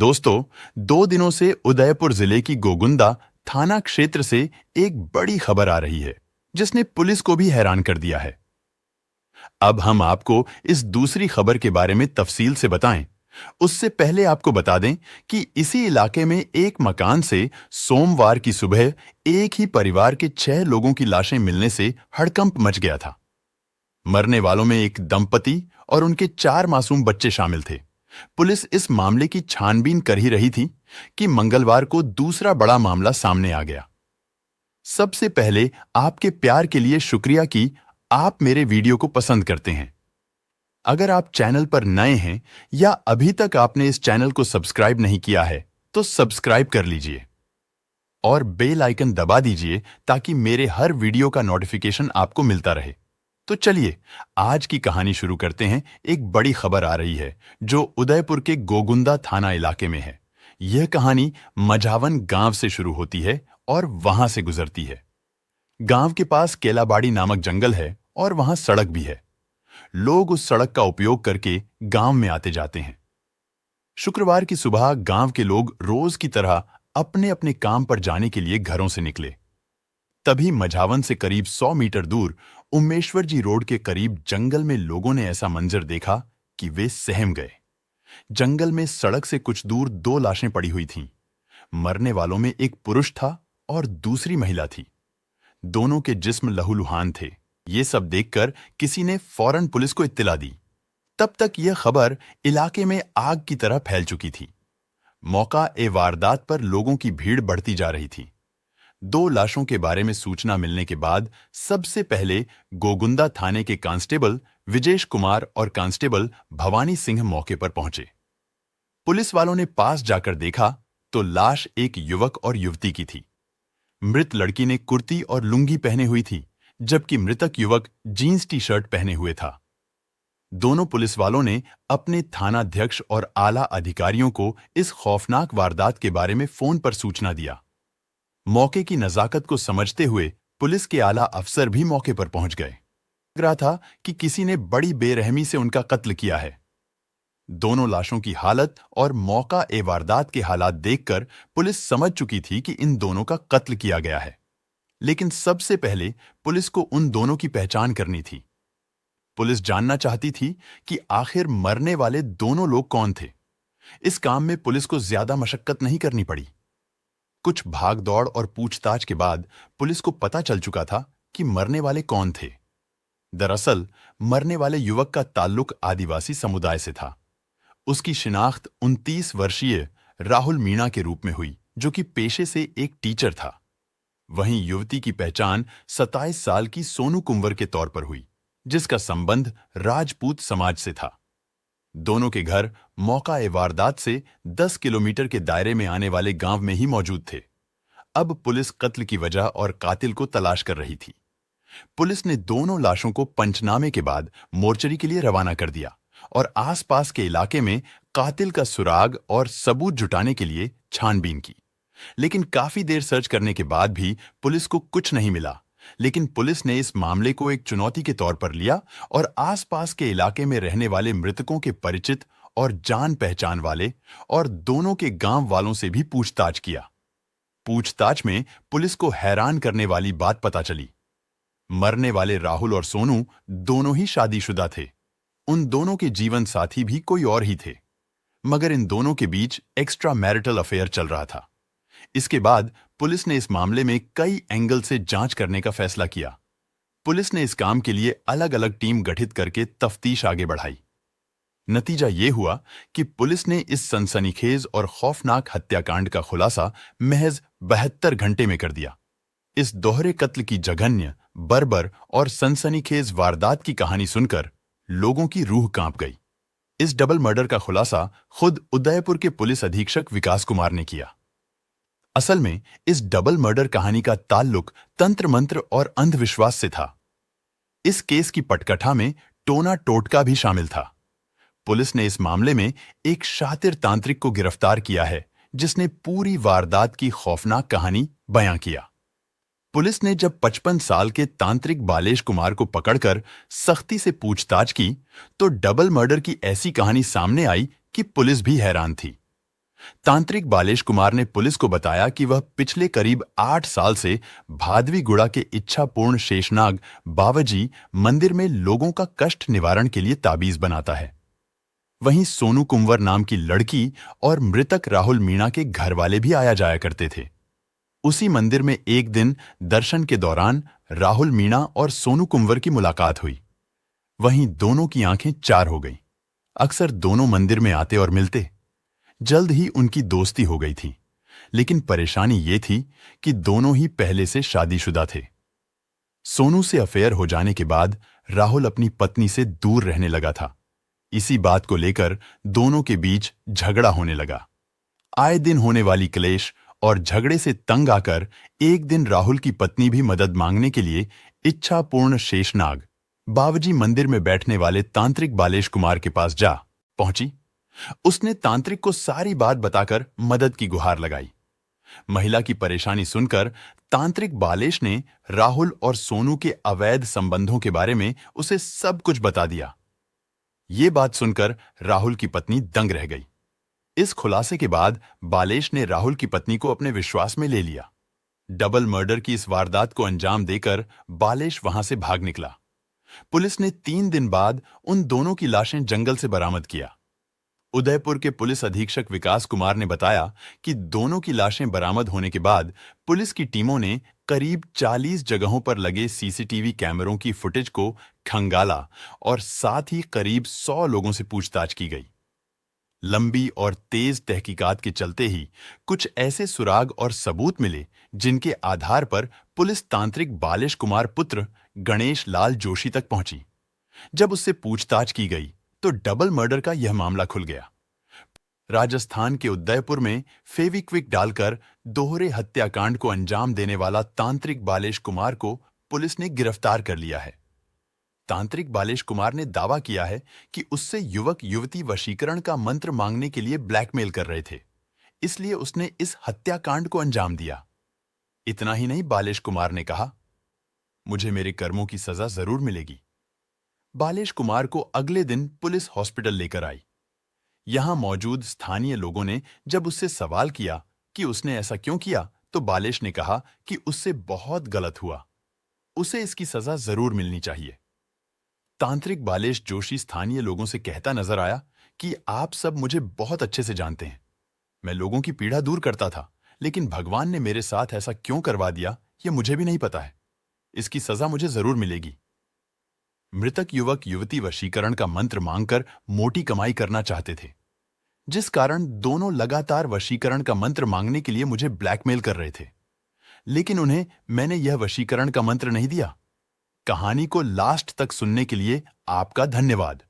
दोस्तों, 2 दिनों से उदयपुर जिले की गोगुंदा थाना क्षेत्र से एक बड़ी खबर आ रही है, जिसने पुलिस को भी हैरान कर दिया है। अब हम आपको इस दूसरी खबर के बारे में तफसील से बताएं। उससे पहले आपको बता दें कि इसी इलाके में एक मकान से सोमवार की सुबह एक ही परिवार के 6 लोगों की लाशें मिलने से हड़कंप मच गया था। मरने वालों में एक दंपति और उनके 4 मासूम बच्चे शामिल थे। पुलिस इस मामले की छानबीन कर ही रही थी कि मंगलवार को दूसरा बड़ा मामला सामने आ गया। सबसे पहले आपके प्यार के लिए शुक्रिया कि आप मेरे वीडियो को पसंद करते हैं। अगर आप चैनल पर नए हैं या अभी तक आपने इस चैनल को सब्सक्राइब नहीं किया है, तो सब्सक्राइब कर लीजिए और बेल आइकन दबा दीजिए ताकि मेरे हर वीडियो का नोटिफिकेशन आपको मिलता रहे। तो चलिए आज की कहानी शुरू करते हैं। एक बड़ी खबर आ रही है जो उदयपुर के गोगुंदा थाना इलाके में है। यह कहानी मझावन गांव से शुरू होती है और वहां से गुजरती है। गांव के पास केलाबाड़ी नामक जंगल है और वहां सड़क भी है। लोग उस सड़क का उपयोग करके गांव में आते जाते हैं। शुक्रवार की सुबह गांव के लोग रोज की तरह अपने अपने काम पर जाने के लिए घरों से निकले। तभी मझावन से करीब 100 मीटर दूर उमेश्वर जी रोड के करीब जंगल में लोगों ने ऐसा मंजर देखा कि वे सहम गए। जंगल में सड़क से कुछ दूर 2 लाशें पड़ी हुई थीं। मरने वालों में एक पुरुष था और दूसरी महिला थी। दोनों के जिस्म लहूलुहान थे। ये सब देखकर किसी ने फौरन पुलिस को इत्तला दी। तब तक यह खबर इलाके में आग की तरह फैल चुकी थी। मौका ए वारदात पर लोगों की भीड़ बढ़ती जा रही थी। 2 लाशों के बारे में सूचना मिलने के बाद सबसे पहले गोगुंदा थाने के कांस्टेबल विजेश कुमार और कांस्टेबल भवानी सिंह मौके पर पहुंचे। पुलिस वालों ने पास जाकर देखा तो लाश एक युवक और युवती की थी। मृत लड़की ने कुर्ती और लुंगी पहने हुई थी, जबकि मृतक युवक जीन्स टी शर्ट पहने हुए था। दोनों पुलिस वालों ने अपने थानाध्यक्ष और आला अधिकारियों को इस खौफनाक वारदात के बारे में फोन पर सूचना दिया। मौके की नजाकत को समझते हुए पुलिस के आला अफसर भी मौके पर पहुंच गए। लग रहा था कि किसी ने बड़ी बेरहमी से उनका कत्ल किया है। दोनों लाशों की हालत और मौका ए वारदात के हालात देखकर पुलिस समझ चुकी थी कि इन दोनों का कत्ल किया गया है। लेकिन सबसे पहले पुलिस को उन दोनों की पहचान करनी थी। पुलिस जानना चाहती थी कि आखिर मरने वाले दोनों लोग कौन थे। इस काम में पुलिस को ज्यादा मशक्कत नहीं करनी पड़ी। कुछ भागदौड़ और पूछताछ के बाद पुलिस को पता चल चुका था कि मरने वाले कौन थे। दरअसल मरने वाले युवक का ताल्लुक आदिवासी समुदाय से था। उसकी शिनाख्त 29 वर्षीय राहुल मीणा के रूप में हुई, जो कि पेशे से एक टीचर था। वहीं युवती की पहचान 27 साल की सोनू कुंवर के तौर पर हुई, जिसका संबंध राजपूत समाज से था। दोनों के घर मौका ए वारदात से 10 किलोमीटर के दायरे में आने वाले गांव में ही मौजूद थे। अब पुलिस कत्ल की वजह और कातिल को तलाश कर रही थी। पुलिस ने दोनों लाशों को पंचनामे के बाद मोर्चरी के लिए रवाना कर दिया और आसपास के इलाके में कातिल का सुराग और सबूत जुटाने के लिए छानबीन की। लेकिन काफी देर सर्च करने के बाद भी पुलिस को कुछ नहीं मिला। लेकिन पुलिस ने इस मामले को एक चुनौती के तौर पर लिया और आसपास के इलाके में रहने वाले मृतकों के परिचित और जान पहचान वाले और दोनों के गांव वालों से भी पूछताछ किया। पूछताछ में पुलिस को हैरान करने वाली बात पता चली। मरने वाले राहुल और सोनू दोनों ही शादीशुदा थे। उन दोनों के जीवन साथी भी कोई और ही थे, मगर इन दोनों के बीच एक्स्ट्रा मैरिटल अफेयर चल रहा था। इसके बाद पुलिस ने इस मामले में कई एंगल से जांच करने का फैसला किया। पुलिस ने इस काम के लिए अलग अलग टीम गठित करके तफ्तीश आगे बढ़ाई। नतीजा ये हुआ कि पुलिस ने इस सनसनीखेज और खौफनाक हत्याकांड का खुलासा महज 72 घंटे में कर दिया। इस दोहरे कत्ल की जघन्य, बर्बर और सनसनीखेज वारदात की कहानी सुनकर लोगों की रूह कांप गई। इस डबल मर्डर का खुलासा खुद उदयपुर के पुलिस अधीक्षक विकास कुमार ने किया। असल में इस डबल मर्डर कहानी का ताल्लुक तंत्र मंत्र और अंधविश्वास से था। इस केस की पटकथा में टोना टोटका भी शामिल था। पुलिस ने इस मामले में एक शातिर तांत्रिक को गिरफ्तार किया है, जिसने पूरी वारदात की खौफनाक कहानी बयां किया। पुलिस ने जब 55 साल के तांत्रिक बालेश कुमार को पकड़कर सख्ती से पूछताछ की, तो डबल मर्डर की ऐसी कहानी सामने आई कि पुलिस भी हैरान थी। तांत्रिक बालेश कुमार ने पुलिस को बताया कि वह पिछले करीब 8 साल से भादवीगुड़ा के इच्छापूर्ण शेषनाग बावाजी मंदिर में लोगों का कष्ट निवारण के लिए ताबीज बनाता है। वहीं सोनू कुंवर नाम की लड़की और मृतक राहुल मीणा के घर वाले भी आया जाया करते थे। उसी मंदिर में एक दिन दर्शन के दौरान राहुल मीणा और सोनू कुंवर की मुलाकात हुई। वहीं दोनों की आंखें चार हो गईं। अक्सर दोनों मंदिर में आते और मिलते। जल्द ही उनकी दोस्ती हो गई थी, लेकिन परेशानी ये थी कि दोनों ही पहले से शादीशुदा थे। सोनू से अफेयर हो जाने के बाद राहुल अपनी पत्नी से दूर रहने लगा था। इसी बात को लेकर दोनों के बीच झगड़ा होने लगा। आए दिन होने वाली क्लेश और झगड़े से तंग आकर एक दिन राहुल की पत्नी भी मदद मांगने के लिए इच्छापूर्ण शेषनाग बावाजी मंदिर में बैठने वाले तांत्रिक बालेश कुमार के पास जा पहुंची। उसने तांत्रिक को सारी बात बताकर मदद की गुहार लगाई। महिला की परेशानी सुनकर तांत्रिक बालेश ने राहुल और सोनू के अवैध संबंधों के बारे में उसे सब कुछ बता दिया। ये बात सुनकर राहुल की पत्नी दंग रह गई। इस खुलासे के बाद बालेश ने राहुल की पत्नी को अपने विश्वास में ले लिया। डबल मर्डर की इस वारदात को अंजाम देकर बालेश वहां से भाग निकला। पुलिस ने 3 दिन बाद उन दोनों की लाशें जंगल से बरामद किया। उदयपुर के पुलिस अधीक्षक विकास कुमार ने बताया कि दोनों की लाशें बरामद होने के बाद पुलिस की टीमों ने करीब 40 जगहों पर लगे सीसीटीवी कैमरों की फुटेज को खंगाला और साथ ही करीब 100 लोगों से पूछताछ की गई। लंबी और तेज तहकीकात के चलते ही कुछ ऐसे सुराग और सबूत मिले जिनके आधार पर पुलिस तांत्रिक बालेश कुमार पुत्र गणेश लाल जोशी तक पहुंची। जब उससे पूछताछ की गई तो डबल मर्डर का यह मामला खुल गया। राजस्थान के उदयपुर में फेविक्विक डालकर दोहरे हत्याकांड को अंजाम देने वाला तांत्रिक बालेश कुमार को पुलिस ने गिरफ्तार कर लिया है। तांत्रिक बालेश कुमार ने दावा किया है कि उससे युवक युवती वशीकरण का मंत्र मांगने के लिए ब्लैकमेल कर रहे थे, इसलिए उसने इस हत्याकांड को अंजाम दिया। इतना ही नहीं, बालेश कुमार ने कहा, मुझे मेरे कर्मों की सजा जरूर मिलेगी। बालेश कुमार को अगले दिन पुलिस हॉस्पिटल लेकर आई। यहां मौजूद स्थानीय लोगों ने जब उससे सवाल किया कि उसने ऐसा क्यों किया, तो बालेश ने कहा कि उससे बहुत गलत हुआ, उसे इसकी सजा जरूर मिलनी चाहिए। तांत्रिक बालेश जोशी स्थानीय लोगों से कहता नजर आया कि आप सब मुझे बहुत अच्छे से जानते हैं। मैं लोगों की पीड़ा दूर करता था, लेकिन भगवान ने मेरे साथ ऐसा क्यों करवा दिया, यह मुझे भी नहीं पता है। इसकी सजा मुझे जरूर मिलेगी। मृतक युवक युवती वशीकरण का मंत्र मांगकर मोटी कमाई करना चाहते थे, जिस कारण दोनों लगातार वशीकरण का मंत्र मांगने के लिए मुझे ब्लैकमेल कर रहे थे, लेकिन उन्हें मैंने यह वशीकरण का मंत्र नहीं दिया। कहानी को लास्ट तक सुनने के लिए आपका धन्यवाद।